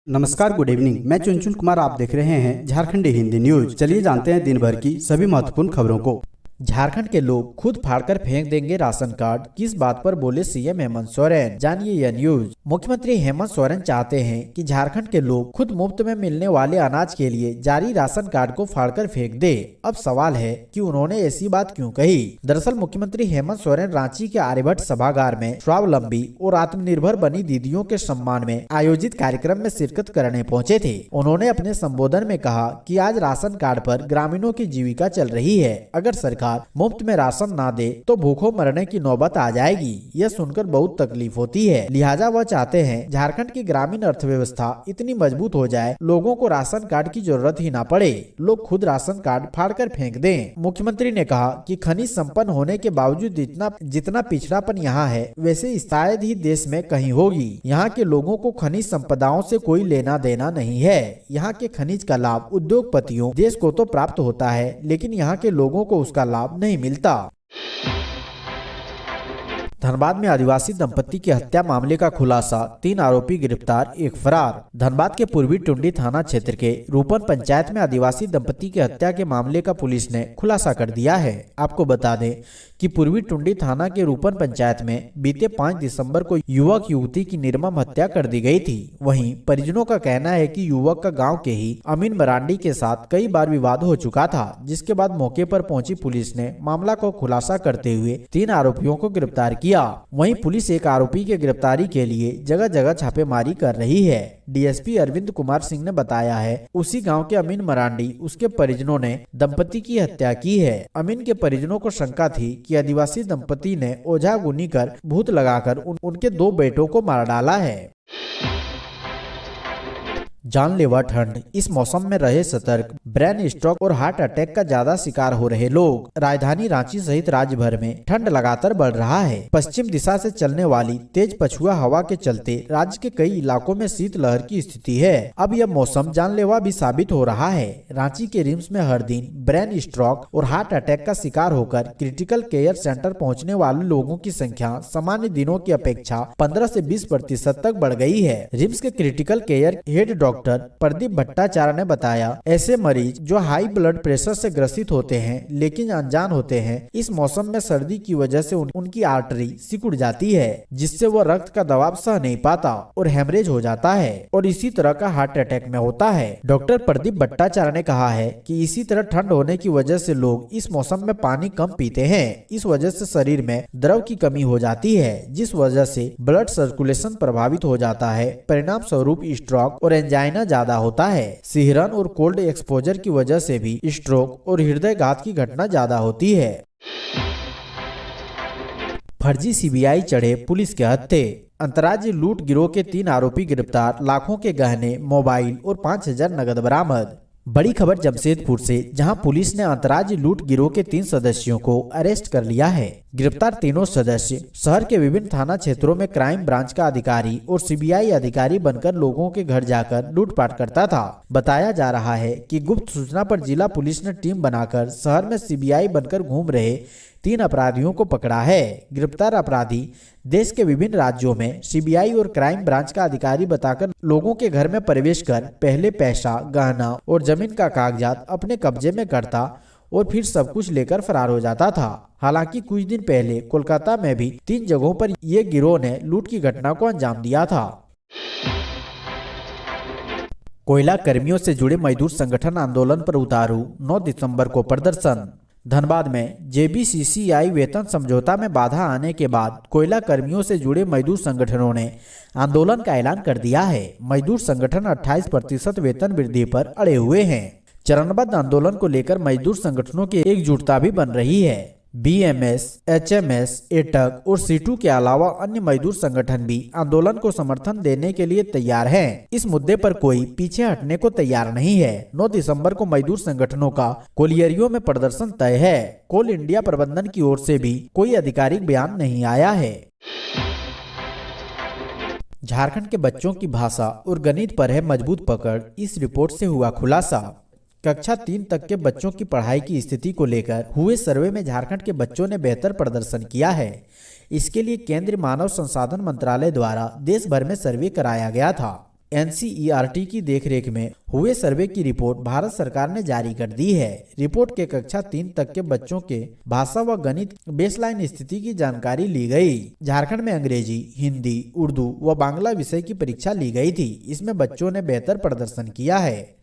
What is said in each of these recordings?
नमस्कार, good evening. मैं चुनचुन कुमार, आप देख रहे हैं झारखंडी हिंदी न्यूज। चलिए जानते हैं दिन भर की सभी महत्वपूर्ण खबरों को। झारखंड के लोग खुद फाड़कर फेंक देंगे राशन कार्ड, किस बात पर बोले सीएम हेमंत सोरेन, जानिए यह न्यूज। मुख्यमंत्री हेमंत सोरेन चाहते हैं कि झारखंड के लोग खुद मुफ्त में मिलने वाले अनाज के लिए जारी राशन कार्ड को फाड़कर फेंक दे। अब सवाल है कि उन्होंने ऐसी बात क्यों कही। दरअसल मुख्यमंत्री हेमंत सोरेन रांची के आर्यभट्ट सभागार में स्वावलंबी और आत्मनिर्भर बनी दीदियों के सम्मान में आयोजित कार्यक्रम में शिरकत करने पहुँचे थे। उन्होंने अपने संबोधन में कहा कि आज राशन कार्ड पर ग्रामीणों की जीविका चल रही है। अगर सरकार मुफ्त में राशन ना दे तो भूखों मरने की नौबत आ जाएगी। यह सुनकर बहुत तकलीफ होती है। लिहाजा वह चाहते हैं झारखंड की ग्रामीण अर्थव्यवस्था इतनी मजबूत हो जाए, लोगों को राशन कार्ड की जरूरत ही ना पड़े, लोग खुद राशन कार्ड फाड़कर फेंक दें। मुख्यमंत्री ने कहा कि खनिज संपन्न होने के बावजूद जितना पिछड़ापन यहाँ है, वैसे शायद ही देश में कहीं होगी। यहाँ के लोगों को खनिज संपदाओं से कोई लेना देना नहीं है। यहाँ के खनिज का लाभ उद्योगपतियों, देश को तो प्राप्त होता है, लेकिन यहाँ के लोगों को उसका लाभ नहीं मिलता। धनबाद में आदिवासी दंपति की हत्या मामले का खुलासा, 3 आरोपी गिरफ्तार, 1 फरार। धनबाद के पूर्वी टुंडी थाना क्षेत्र के रूपन पंचायत में आदिवासी दंपति की हत्या के मामले का पुलिस ने खुलासा कर दिया है। आपको बता दें कि पूर्वी टुंडी थाना के रूपन पंचायत में बीते 5 दिसंबर को युवक युवती की निर्मम हत्या कर दी गई थी। वहीं परिजनों का कहना है कि युवक का गाँव के ही अमीन मरांडी के साथ कई बार विवाद हो चुका था, जिसके बाद मौके पर पहुंची पुलिस ने मामला को खुलासा करते हुए 3 आरोपियों को गिरफ्तार किया। वहीं पुलिस एक आरोपी के गिरफ्तारी के लिए जगह जगह छापेमारी कर रही है। डीएसपी अरविंद कुमार सिंह ने बताया है, उसी गांव के अमीन मरांडी उसके परिजनों ने दंपति की हत्या की है। अमीन के परिजनों को शंका थी कि आदिवासी दंपति ने ओझा गुनी कर भूत लगाकर उनके 2 बेटों को मार डाला है। जानलेवा ठंड, इस मौसम में रहे सतर्क, ब्रेन स्ट्रोक और हार्ट अटैक का ज्यादा शिकार हो रहे लोग। राजधानी रांची सहित राज्य भर में ठंड लगातार बढ़ रहा है। पश्चिम दिशा से चलने वाली तेज पछुआ हवा के चलते राज्य के कई इलाकों में शीतलहर की स्थिति है। अब यह मौसम जानलेवा भी साबित हो रहा है। रांची के रिम्स में हर दिन ब्रेन स्ट्रोक और हार्ट अटैक का शिकार होकर क्रिटिकल केयर सेंटर पहुँचने वाले लोगों की संख्या सामान्य दिनों की अपेक्षा 15 से 20% तक बढ़ गई है। रिम्स के critical care head doctor Pradeep Bhattacharya ने बताया, ऐसे मरीज जो हाई ब्लड प्रेशर से ग्रसित होते हैं लेकिन अनजान होते हैं, इस मौसम में सर्दी की वजह से उनकी आर्टरी सिकुड़ जाती है, जिससे वह रक्त का दबाव सह नहीं पाता और हेमरेज हो जाता है और इसी तरह का हार्ट अटैक में होता है। डॉक्टर प्रदीप भट्टाचार्य ने कहा है कि इसी तरह ठंड होने की वजह से लोग इस मौसम में पानी कम पीते हैं। इस वजह से शरीर में द्रव की कमी हो जाती है, जिस वजह से ब्लड सर्कुलेशन प्रभावित हो जाता है। परिणाम स्वरूप स्ट्रोक और एंजाइना ज्यादा होता है। सिहरन और कोल्ड एक्सपोजर की वजह से भी स्ट्रोक और हृदयघात की घटना ज्यादा होती है। फर्जी सीबीआई चढ़े पुलिस के हत्थे, अंतर्राज्यीय लूट गिरोह के 3 आरोपी गिरफ्तार, लाखों के गहने, मोबाइल और 5000 नगद बरामद। बड़ी खबर जमशेदपुर से, जहां पुलिस ने अंतर्राज्यीय लूट गिरोह के 3 सदस्यों को अरेस्ट कर लिया है। गिरफ्तार तीनों सदस्य शहर के विभिन्न थाना क्षेत्रों में क्राइम ब्रांच का अधिकारी और सीबीआई अधिकारी बनकर लोगों के घर जाकर लूटपाट करता था। बताया जा रहा है कि गुप्त सूचना पर जिला पुलिस ने टीम बनाकर शहर में सीबीआई बनकर घूम रहे 3 अपराधियों को पकड़ा है। गिरफ्तार अपराधी देश के विभिन्न राज्यों में सीबीआई और क्राइम ब्रांच का अधिकारी बताकर लोगों के घर में प्रवेश कर पहले पैसा, गहना और जमीन का कागजात अपने कब्जे में करता और फिर सब कुछ लेकर फरार हो जाता था। हालांकि कुछ दिन पहले कोलकाता में भी 3 जगहों पर ये गिरोह ने लूट की घटना को अंजाम दिया था। कोयला कर्मियों से जुड़े मजदूर संगठन आंदोलन पर उतारू, 9 दिसंबर को प्रदर्शन। धनबाद में जेबीसीसीआई वेतन समझौता में बाधा आने के बाद कोयला कर्मियों से जुड़े मजदूर संगठनों ने आंदोलन का ऐलान कर दिया है। मजदूर संगठन 28% वेतन वृद्धि पर अड़े हुए हैं। चरणबद्ध आंदोलन को लेकर मजदूर संगठनों की एकजुटता भी बन रही है। बीएमएस, एचएमएस, एटक और सीटू के अलावा अन्य मजदूर संगठन भी आंदोलन को समर्थन देने के लिए तैयार हैं। इस मुद्दे पर कोई पीछे हटने को तैयार नहीं है। 9 दिसंबर को मजदूर संगठनों का कोलियरियों में प्रदर्शन तय है। कोल इंडिया प्रबंधन की ओर से भी कोई आधिकारिक बयान नहीं आया है। झारखंड के बच्चों की भाषा और गणित पर है मजबूत पकड़, इस रिपोर्ट से हुआ खुलासा। कक्षा 3 तक के बच्चों की पढ़ाई की स्थिति को लेकर हुए सर्वे में झारखंड के बच्चों ने बेहतर प्रदर्शन किया है। इसके लिए केंद्रीय मानव संसाधन मंत्रालय द्वारा देश भर में सर्वे कराया गया था। NCERT की देखरेख में हुए सर्वे की रिपोर्ट भारत सरकार ने जारी कर दी है। रिपोर्ट के कक्षा 3 तक के बच्चों के भाषा व गणित बेसलाइन स्थिति की जानकारी ली गई। झारखंड में अंग्रेजी, हिंदी, उर्दू व बांग्ला विषय की परीक्षा ली गई थी। इसमें बच्चों ने बेहतर प्रदर्शन किया है।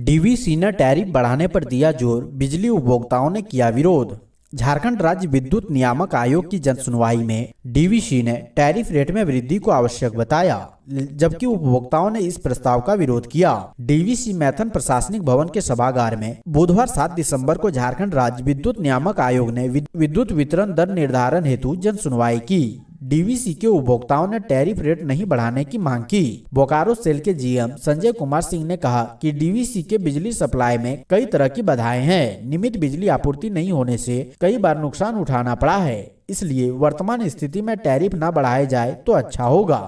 DVC ने टैरिफ बढ़ाने पर दिया जोर, बिजली उपभोक्ताओं ने किया विरोध। झारखंड राज्य विद्युत नियामक आयोग की जन सुनवाई में DVC ने टैरिफ रेट में वृद्धि को आवश्यक बताया, जबकि उपभोक्ताओं ने इस प्रस्ताव का विरोध किया। DVC मैथन प्रशासनिक भवन के सभागार में बुधवार 7 दिसंबर को झारखंड राज्य विद्युत नियामक आयोग ने विद्युत वितरण दर निर्धारण हेतु जन सुनवाई की। DVC के उपभोक्ताओं ने टैरिफ रेट नहीं बढ़ाने की मांग की। बोकारो सेल के GM संजय कुमार सिंह ने कहा कि DVC के बिजली सप्लाई में कई तरह की बाधाएं हैं। नियमित बिजली आपूर्ति नहीं होने से कई बार नुकसान उठाना पड़ा है, इसलिए वर्तमान स्थिति में टैरिफ न बढ़ाए जाए तो अच्छा होगा।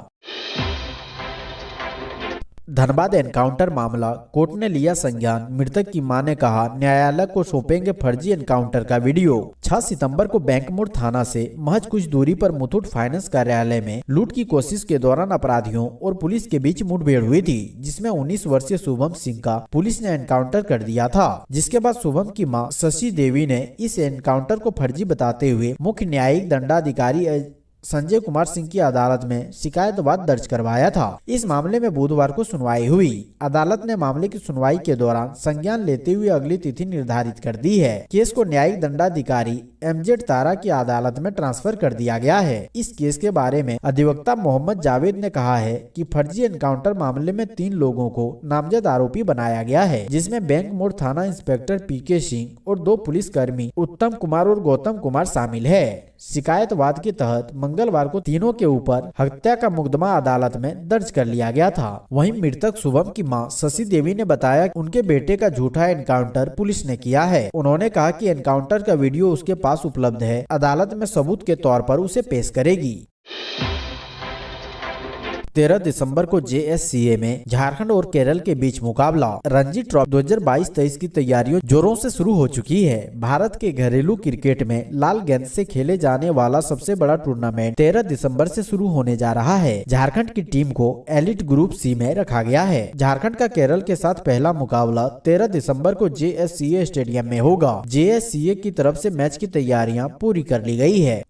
धनबाद एनकाउंटर मामला, कोर्ट ने लिया संज्ञान। मृतक की मां ने कहा न्यायालय को सौंपेंगे फर्जी एनकाउंटर का वीडियो। 6 सितंबर को बैंक मोड़ थाना से महज कुछ दूरी पर मुथूट फाइनेंस कार्यालय में लूट की कोशिश के दौरान अपराधियों और पुलिस के बीच मुठभेड़ हुई थी, जिसमें 19 वर्षीय शुभम सिंह का पुलिस ने एनकाउंटर कर दिया था। जिसके बाद शुभम की मां शशि देवी ने इस एनकाउंटर को फर्जी बताते हुए मुख्य न्यायिक दंडाधिकारी संजय कुमार सिंह की अदालत में शिकायतवाद दर्ज करवाया था। इस मामले में बुधवार को सुनवाई हुई। अदालत ने मामले की सुनवाई के दौरान संज्ञान लेते हुए अगली तिथि निर्धारित कर दी है। केस को न्यायिक दंडाधिकारी MZ तारा की अदालत में ट्रांसफर कर दिया गया है। इस केस के बारे में अधिवक्ता मोहम्मद जावेद ने कहा है कि फर्जी एनकाउंटर मामले में 3 लोगों को नामजद आरोपी बनाया गया है, जिसमें बैंक मोड़ थाना इंस्पेक्टर PK सिंह और 2 पुलिसकर्मी उत्तम कुमार और गौतम कुमार शामिल है। शिकायतवाद के तहत मंगलवार को तीनों के ऊपर हत्या का मुकदमा अदालत में दर्ज कर लिया गया था। वहीं मृतक शुभम की मां शशि देवी ने बताया कि उनके बेटे का झूठा एनकाउंटर पुलिस ने किया है। उन्होंने कहा कि एनकाउंटर का वीडियो उसके पास उपलब्ध है, अदालत में सबूत के तौर पर उसे पेश करेगी। 13 दिसंबर को JSCA में झारखंड और केरल के बीच मुकाबला। रणजी ट्रॉफी 2022-23 की तैयारियों जोरों से शुरू हो चुकी है। भारत के घरेलू क्रिकेट में लाल गेंद से खेले जाने वाला सबसे बड़ा टूर्नामेंट 13 दिसंबर से शुरू होने जा रहा है। झारखंड की टीम को एलिट ग्रुप C में रखा गया है। झारखंड का केरल के साथ पहला मुकाबला 13 दिसंबर को JSCA स्टेडियम में होगा। JSCA की तरफ से मैच की तैयारियां पूरी कर ली गई है।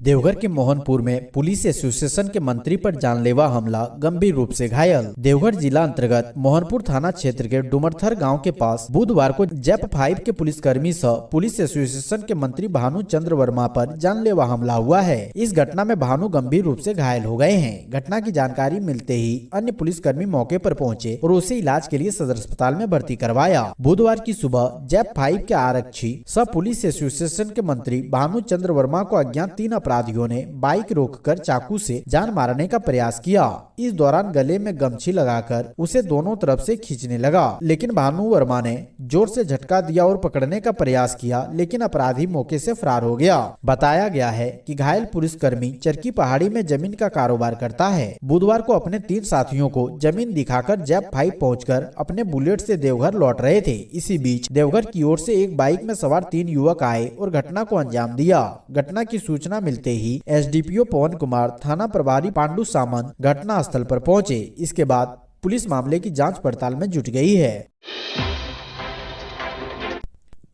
देवघर के मोहनपुर में पुलिस एसोसिएशन के मंत्री पर जानलेवा हमला, गंभीर रूप से घायल। देवघर जिला अंतर्गत मोहनपुर थाना क्षेत्र के डुमरथर गांव के पास बुधवार को JEP 5 के पुलिसकर्मी सह पुलिस एसोसिएशन के मंत्री भानु चंद्र वर्मा पर जानलेवा हमला हुआ है। इस घटना में भानु गंभीर रूप से घायल हो गए हैं। घटना की जानकारी मिलते ही अन्य पुलिसकर्मी मौके पर पहुंचे और उसे इलाज के लिए सदर अस्पताल में भर्ती करवाया। बुधवार की सुबह JEP 5 के आरक्षी सह पुलिस एसोसिएशन के मंत्री भानु चंद्र वर्मा को अज्ञात 3 अपराधियों ने बाइक रोककर चाकू से जान मारने का प्रयास किया। इस दौरान गले में गमछी लगाकर उसे दोनों तरफ से खींचने लगा, लेकिन भानु वर्मा ने जोर से झटका दिया और पकड़ने का प्रयास किया, लेकिन अपराधी मौके से फरार हो गया। बताया गया है कि घायल पुलिसकर्मी चरकी पहाड़ी में जमीन का कारोबार करता है। बुधवार को अपने 3 साथियों को जमीन दिखाकर JEP 5 पहुंचकर अपने बुलेट से देवघर लौट रहे थे। इसी बीच देवघर की ओर से एक बाइक में सवार 3 युवक आए और घटना को अंजाम दिया। घटना की सूचना मिलते ही SDPO पवन कुमार, थाना प्रभारी पांडु सामंत घटना स्थल पर पहुंचे। इसके बाद पुलिस मामले की जांच पड़ताल में जुट गई है।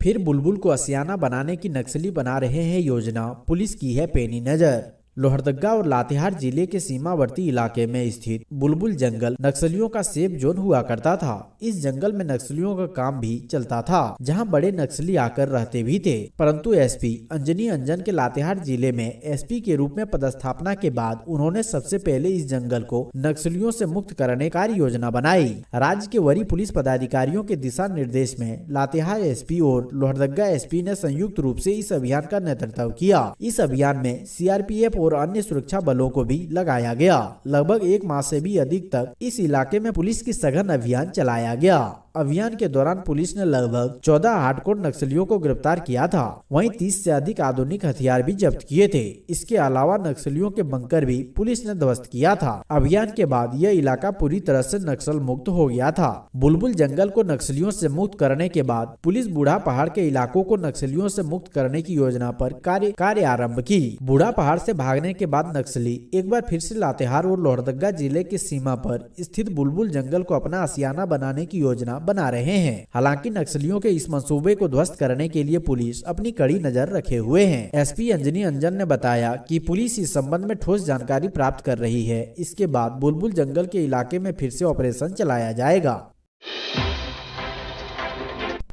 फिर बुलबुल को आशियाना बनाने की नक्सली बना रहे हैं योजना, पुलिस की है पैनी नजर। लोहरदगा और लातेहार जिले के सीमावर्ती इलाके में स्थित बुलबुल जंगल नक्सलियों का सेफ जोन हुआ करता था। इस जंगल में नक्सलियों का काम भी चलता था, जहां बड़े नक्सली आकर रहते भी थे। परंतु SP अंजनी अंजन के लातेहार जिले में SP के रूप में पदस्थापना के बाद उन्होंने सबसे पहले इस जंगल को नक्सलियों से मुक्त करने का योजना बनाई। राज्य के वरीय पुलिस पदाधिकारियों के दिशा निर्देश में लातेहार SP और लोहरदगा SP ने संयुक्त रूप से इस अभियान का नेतृत्व किया। इस अभियान में CRPF और अन्य सुरक्षा बलों को भी लगाया गया। लगभग 1 माह से भी अधिक तक इस इलाके में पुलिस की सघन अभियान चलाया गया। अभियान के दौरान पुलिस ने लगभग 14 हार्डकोर नक्सलियों को गिरफ्तार किया था। वहीं 30 से अधिक आधुनिक हथियार भी जब्त किए थे। इसके अलावा नक्सलियों के बंकर भी पुलिस ने ध्वस्त किया था। अभियान के बाद यह इलाका पूरी तरह से नक्सल मुक्त हो गया था। बुलबुल जंगल को नक्सलियों से मुक्त करने के बाद पुलिस बूढ़ा पहाड़ के इलाकों को नक्सलियों से मुक्त करने की योजना पर कार्य आरंभ की। बूढ़ा पहाड़ से भागने के बाद नक्सली एक बार फिर से लातेहार और लोहरदगा जिले की सीमा पर स्थित बुलबुल जंगल को अपना आशियाना बनाने की योजना बना रहे हैं। हालांकि नक्सलियों के इस मंसूबे को ध्वस्त करने के लिए पुलिस अपनी कड़ी नजर रखे हुए है। एसपी अंजनी अंजन ने बताया कि पुलिस इस संबंध में ठोस जानकारी प्राप्त कर रही है। इसके बाद बुलबुल जंगल के इलाके में फिर से ऑपरेशन चलाया जाएगा।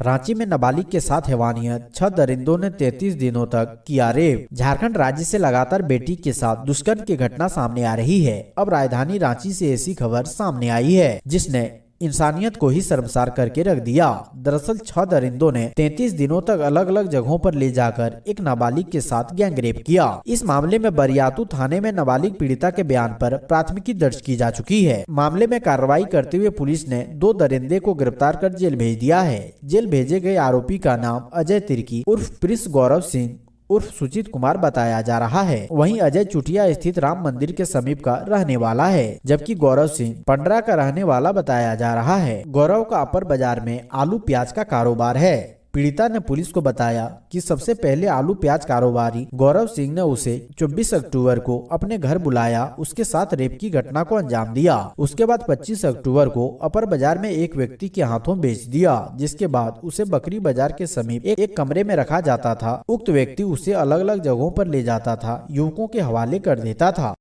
रांची में नाबालिग के साथ हैवानियत, 6 दरिंदों ने 33 दिनों तक किया रेप। झारखंड राज्य से लगातार बेटी के साथ दुष्कर्म की घटना सामने आ रही है। अब राजधानी रांची से ऐसी खबर सामने आई है जिसने इंसानियत को ही शर्मसार करके रख दिया। दरअसल 6 दरिंदों ने 33 दिनों तक अलग अलग जगहों पर ले जाकर एक नाबालिग के साथ गैंग रेप किया। इस मामले में बरियातू थाने में नाबालिग पीड़िता के बयान पर प्राथमिकी दर्ज की जा चुकी है। मामले में कार्रवाई करते हुए पुलिस ने 2 दरिंदे को गिरफ्तार कर जेल भेज दिया है। जेल भेजे गए आरोपी का नाम अजय तिर्की उर्फ प्रिंस गौरव सिंह उर्फ सुचित कुमार बताया जा रहा है। वहीं अजय चुटिया स्थित राम मंदिर के समीप का रहने वाला है, जबकि गौरव सिंह पंडरा का रहने वाला बताया जा रहा है। गौरव का अपर बाजार में आलू प्याज का कारोबार है। पीड़िता ने पुलिस को बताया कि सबसे पहले आलू प्याज कारोबारी गौरव सिंह ने उसे 24 अक्टूबर को अपने घर बुलाया, उसके साथ रेप की घटना को अंजाम दिया। उसके बाद 25 अक्टूबर को अपर बाजार में एक व्यक्ति के हाथों बेच दिया, जिसके बाद उसे बकरी बाजार के समीप एक कमरे में रखा जाता था। उक्त व्यक्ति उसे अलग अलग जगहों पर ले जाता था, युवकों के हवाले कर देता था।